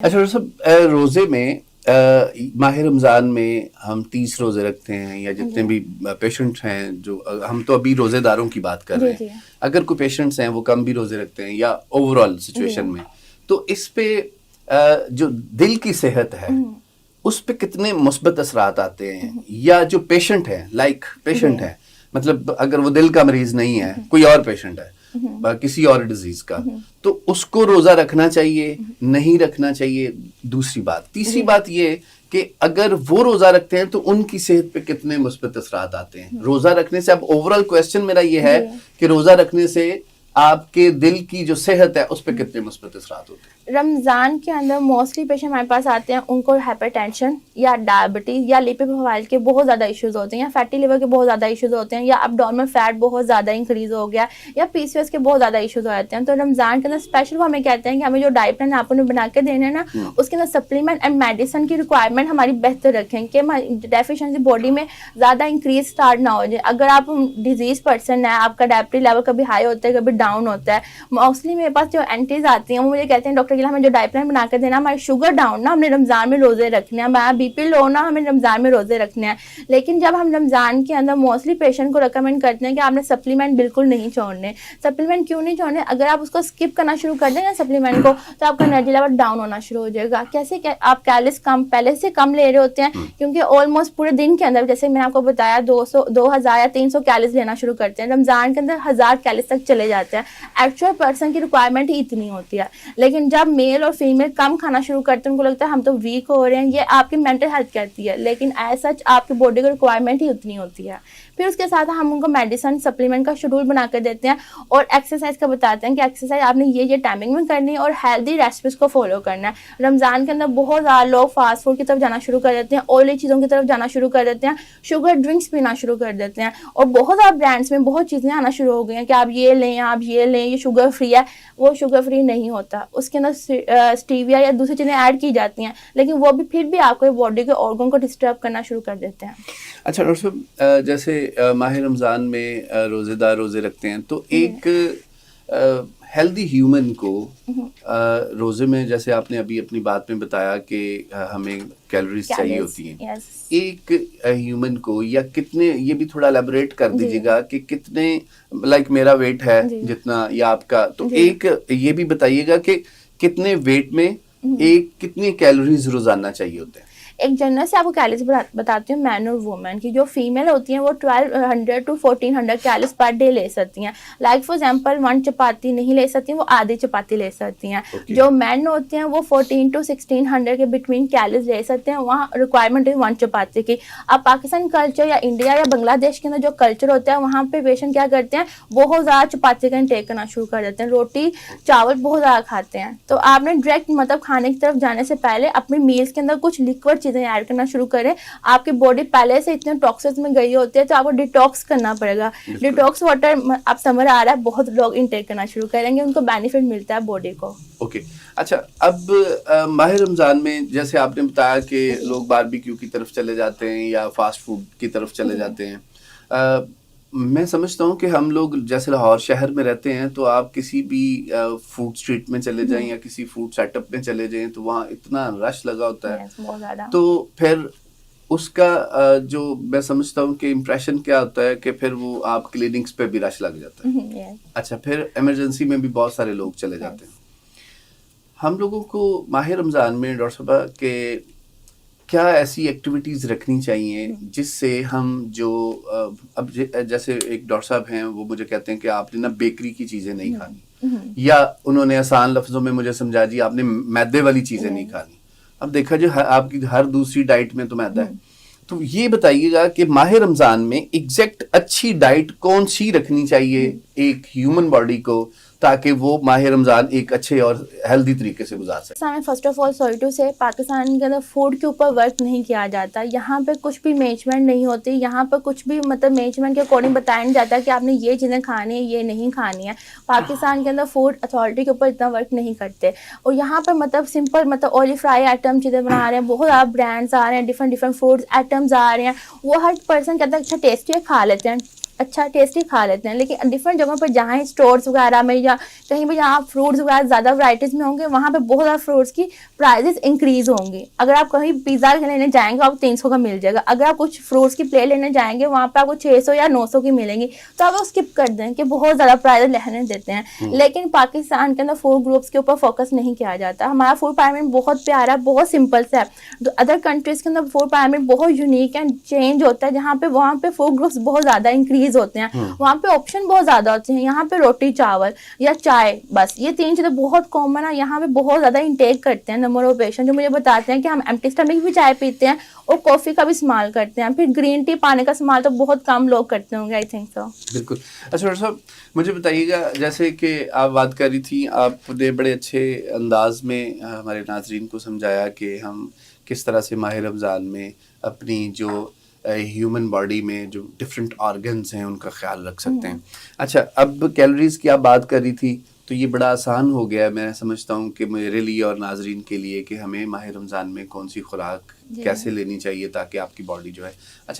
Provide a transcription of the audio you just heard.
اچھا ڈاکٹر صاحب، روزے میں ماہ رمضان میں ہم 30 روزے رکھتے ہیں یا جتنے بھی پیشنٹ ہیں، جو ہم تو ابھی روزے داروں کی بات کر رہے ہیں، اگر کوئی پیشنٹس ہیں وہ کم بھی روزے رکھتے ہیں یا اوور آل سچویشن میں، تو اس پہ جو دل کی صحت ہے اس پہ کتنے مثبت اثرات آتے ہیں؟ یا جو پیشنٹ ہے پیشنٹ ہے، مطلب اگر وہ دل کا مریض نہیں ہے، کوئی اور پیشنٹ ہے کسی اور ڈیزیز کا، تو اس کو روزہ رکھنا چاہیے نہیں رکھنا چاہیے؟ دوسری بات، تیسری بات یہ کہ اگر وہ روزہ رکھتے ہیں تو ان کی صحت پہ کتنے مثبت اثرات آتے ہیں روزہ رکھنے سے؟ اب اوور آل کوشچن میرا یہ ہے کہ روزہ رکھنے سے آپ کے دل کی جو صحت ہے اس پہ کتنے مثبت اثرات ہوتے ہیں؟ رمضان کے اندر موسٹلی پیشنٹ ہمارے پاس آتے ہیں، ان کو ہائپر ٹینشن یا ڈائبٹیز یا لیپڈ پروفائل کے بہت زیادہ ایشوز ہوتے ہیں، یا فیٹی لیور کے بہت زیادہ ایشوز ہوتے ہیں، یا ابڈومینل فیٹ بہت زیادہ انکریز ہو گیا، یا پی سی او ایس کے بہت زیادہ ایشوز ہو جاتے ہیں. تو رمضان کے اندر اسپیشل وہ ہمیں کہتے ہیں کہ ہمیں جو ڈائٹ پلان آپ نے بنا کے دینا ہے نا، اس کے اندر سپلیمنٹ اینڈ میڈیسن کی ریکوائرمنٹ ہماری بہتر رکھیں کہ ڈیفیشنسی باڈی میں زیادہ انکریز اسٹارٹ نہ ہو جائے. اگر آپ ڈیزیز پرسن ہے، آپ کا ڈائبٹی لیول کبھی ہائی ہوتا ہے کبھی ڈاؤن ہوتا ہے، موسٹلی میرے پاس جو اینٹیز آتی ہیں وہ مجھے کہتے ہیں ڈاکٹر کہ ہمیں جو ڈائٹ پلان بنا کے دینا، ہمارے شوگر ڈاؤن نا، ہم نے رمضان میں روزے رکھنے ہیں، ہمارا بی پی لو نا، ہمیں رمضان میں روزے رکھنے ہیں. لیکن جب ہم رمضان کے اندر موسٹلی پیشنٹ کو ریکمینڈ کرتے ہیں کہ آپ نے سپلیمنٹ بالکل نہیں چھوڑنے. سپلیمنٹ کیوں نہیں چھوڑنے؟ اگر آپ اس کو اسکپ کرنا شروع کر دیں گے سپلیمنٹ کو، تو آپ کا انرجی لیول ڈاؤن ہونا شروع ہو جائے گا. کیسے کہ آپ کیلریز کم پہلے سے کم لے رہے ہوتے ہیں، کیونکہ آلموسٹ پورے دن کے اندر جیسے میں نے آپ کو بتایا 2000 یا 300 کیلریز لینا شروع کرتے ہیں، رمضان کے اندر 1000 کیلریز تک چلے جاتے ہیں. ایکچوئل پرسن کی ریکوائرمنٹ ہی اتنی ہوتی ہے. لیکن جب میل اور فیمیل کم کھانا شروع کرتے ہیں، ان کو لگتا ہے ہم تو ویک ہو رہے ہیں، یہ آپ کی مینٹل ہیلتھ کہتی ہے، لیکن ایز سچ آپ کی باڈی کی ریکوائرمنٹ ہی اتنی ہوتی ہے. پھر اس کے ساتھ ہم ان کو میڈیسن سپلیمنٹ کا شیڈول بنا کر دیتے ہیں، اور ایکسرسائز کا بتاتے ہیں کہ ایکسرسائز آپ نے یہ ٹائمنگ میں کرنی ہے اور ہیلدی ریسیپیز کو فالو کرنا ہے. رمضان کے اندر بہت زیادہ لوگ فاسٹ فوڈ کی طرف جانا شروع کر دیتے ہیں، آئلی چیزوں کی طرف جانا شروع کر دیتے ہیں، شوگر ڈرنکس پینا شروع کر دیتے ہیں، اور بہت زیادہ برانڈس میں بہت چیزیں آنا شروع ہو گئی ہیں کہ آپ یہ لیں، آپ یہ لیں، یہ شوگر فری ہے. وہ شوگر فری نہیں ہوتا، اس کے اندر اسٹیویا یا دوسری چیزیں ایڈ کی جاتی ہیں، لیکن وہ بھی پھر بھی آپ کو باڈی کے آرگن کو ڈسٹرب کرنا شروع کر دیتے ہیں. اچھا ڈاکٹر صاحب، جیسے ماہ رمضان میں روزے دار روزے رکھتے ہیں، تو ایک ہیلدی ہیومن کو روزے میں، جیسے آپ نے ابھی اپنی بات میں بتایا کہ ہمیں کیلوریز چاہیے ہوتی ہیں، ایک ہیومن کو یا کتنے، یہ بھی تھوڑا الیبوریٹ کر دیجیے گا کہ کتنے، لائک میرا ویٹ ہے جتنا یا آپ کا، تو ایک یہ بھی بتائیے گا کہ کتنے ویٹ میں ایک کتنی کیلوریز روزانہ چاہیے ہوتے ہیں؟ ایک جنرل سے آپ کو کیلریز بتاتی ہوں. مین اور وومن کی جو فیمیل ہوتی ہیں وہ 1200 to 1400 کیلریز پر ڈے لے سکتی ہیں. لائک فار ایگزامپل 1 چپاتی نہیں لے سکتی، وہ آدھی چپاتی لے سکتی ہیں. جو مین ہوتے ہیں وہ 1400 to 1600 کے بٹوین کیلریز لے سکتے ہیں. وہاں ریکوائرمنٹ ہے 1 چپاتی کی. اب پاکستان کلچر یا انڈیا یا بنگلہ دیش کے اندر جو کلچر ہوتا ہے، وہاں پہ پیشنٹ کیا کرتے ہیں، بہت زیادہ چپاتی کا انٹیک کرنا شروع کر دیتے ہیں، روٹی چاول بہت زیادہ کھاتے ہیں. تو آپ نے ڈائریکٹ مطلب کھانے کی طرف جانے سے پہلے اپنی میلز کے اندر کچھ لیکوڈ چیزیں ایڈ کرنا شروع کریں. آپ کی باڈی پہلے سے اتنے ٹاکسز میں گئی ہوتی ہے، تو آپ کو ڈیٹاکس کرنا پڑے گا. ڈیٹاکس واٹر اب سمر آ رہا ہے، بہت لوگ انٹیک کرنا شروع کریں گے، ان کو بینیفٹ ملتا ہے باڈی کو. اوکے. اچھا، اب ماہ رمضان میں جیسے آپ نے بتایا کہ لوگ باربیکیو کی طرف چلے جاتے ہیں یا فاسٹ فوڈ کی طرف چلے جاتے ہیں. میں سمجھتا ہوں کہ ہم لوگ جیسے لاہور شہر میں رہتے ہیں، تو آپ کسی بھی فوڈ اسٹریٹ میں چلے جائیں یا کسی فوڈ سیٹ اپ میں چلے جائیں تو وہاں اتنا رش لگا ہوتا ہے. تو پھر اس کا جو میں سمجھتا ہوں کہ امپریشن کیا ہوتا ہے کہ پھر وہ آپ کلینکس پہ بھی رش لگ جاتا ہے. اچھا، پھر ایمرجنسی میں بھی بہت سارے لوگ چلے جاتے ہیں. ہم لوگوں کو ماہ رمضان میں ڈاکٹر صاحب کہ کیا ایسی ایکٹیویٹیز رکھنی چاہیے جس سے ہم جو اب جیسے ایک ڈاکٹر صاحب ہیں وہ مجھے کہتے ہیں کہ آپ نے نا بیکری کی چیزیں نہیں کھانی، یا انہوں نے آسان لفظوں میں مجھے سمجھا جی آپ نے میدے والی چیزیں نہیں کھانی. اب دیکھا جی آپ کی ہر دوسری ڈائٹ میں تو میدا ہے. تو یہ بتائیے گا کہ ماہ رمضان میں ایگزیکٹ اچھی ڈائٹ کون سی رکھنی چاہیے ایک ہیومن باڈی کو تاکہ وہ ماہ رمضان ایک اچھے اور ہیلدی طریقے سے گزار سکے؟ پاکستان میں first of all sorry to سے پاکستان کے اندر فوڈ کے اوپر ورک نہیں کیا جاتا. یہاں پہ کچھ بھی مینجمنٹ نہیں ہوتی، یہاں پہ کچھ بھی مطلب مینجمنٹ کے اکارڈنگ بتایا نہیں جاتا کہ آپ نے یہ چیزیں کھانی ہے یہ نہیں کھانی ہے. پاکستان کے اندر فوڈ اتھارٹی کے اوپر اتنا ورک نہیں کرتے، اور یہاں پہ مطلب سمپل مطلب آئلی فرائی آئٹم چیزیں بنا رہے ہیں، بہت زیادہ برانڈس آ رہے ہیں، ڈفرینٹ فوڈ آئٹمز آ رہے ہیں. وہ ہر پرسن کہتا ہے اچھا ٹیسٹی ہے کھا لیتے ہیں. اچھا ٹیسٹی کھا لیتے ہیں, لیکن ڈفرینٹ جگہوں پہ جہاں اسٹورس وغیرہ میں یا کہیں بھی جہاں فروٹس وغیرہ زیادہ ورائٹیز میں ہوں گے, وہاں پہ بہت زیادہ فروٹس کی پرائزز انکریز ہوں گی. اگر آپ کہیں پیزا لینے جائیں گے آپ 300 کا مل جائے گا, اگر آپ کچھ فروٹس کی پلیٹ لینے جائیں گے وہاں پہ آپ کو 600 یا 900 کی ملیں گی, تو آپ اسکپ کر دیں کہ بہت زیادہ پرائز لینے دیتے ہیں. لیکن پاکستان کے اندر فوڈ گروپس کے اوپر فوکس نہیں کیا جاتا. ہمارا فوڈ پیرامڈ بہت پیارا, بہت سمپل سے ہے. ادر کنٹریز کے اندر فوڈ پیرامڈ بہت یونیک اینڈ چینج ہوتا ہے, جہاں پہ وہاں پہ فوڈ گروپس بہت زیادہ انکریز ہوتے ہیں, وہاں پہ آپشن بہت زیادہ ہوتے ہیں. یہاں پہ روٹی چاول یا چائے, بس یہ 3 چیزیں بہت کامن ہے. یہاں پہ بہت زیادہ انٹیک کرتے ہیں نمبر آف پیشنٹ, جو مجھے بتاتے ہیں کہ ہم ایمٹی اسٹمک بھی چائے پیتے ہیں اور کافی کا بھی استعمال کرتے ہیں. پھر گرین ٹی پانی کا استعمال تو بہت کم لوگ کرتے ہوں گے, آئی تھنک سو. بالکل. اچھا ڈاکٹر صاحب مجھے بتائیے گا, جیسے کہ آپ بات کر رہی تھیں, آپ نے بڑے اچھے انداز میں ہمارے ناظرین کو سمجھایا کہ ہم کس طرح سے ماہ رمضان میں اپنی جو ہیومن باڈی میں جو ڈفرینٹ آرگنز ہیں ان کا خیال رکھ سکتے ہیں. اچھا, اب کیلوریز کی آپ بات کر رہی تھی تو یہ بڑا آسان ہو گیا میں سمجھتا ہوں کہ میرے لیے اور ناظرین کے لیے کہ ہمیں ماہ رمضان میں کون سی خوراک کیسے لینی چاہیے تاکہ آپ کی باڈی جو ہے. اچھا